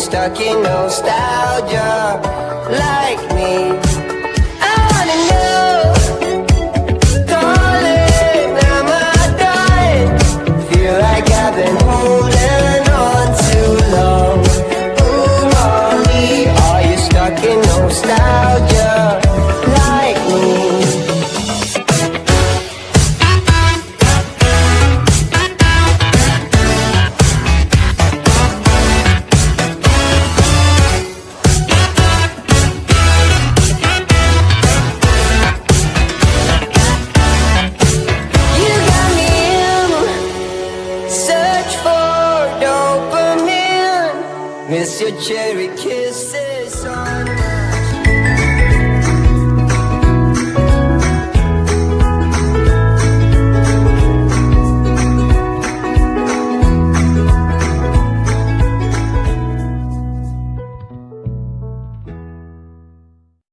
stuck in nostalgia like me? I wanna know, darling, am I done? Feel like I've been holding on too long. Ooh, Molly, are you stuck in nostalgia like me? You got me in search for dopamine. Miss your cherry kisses on my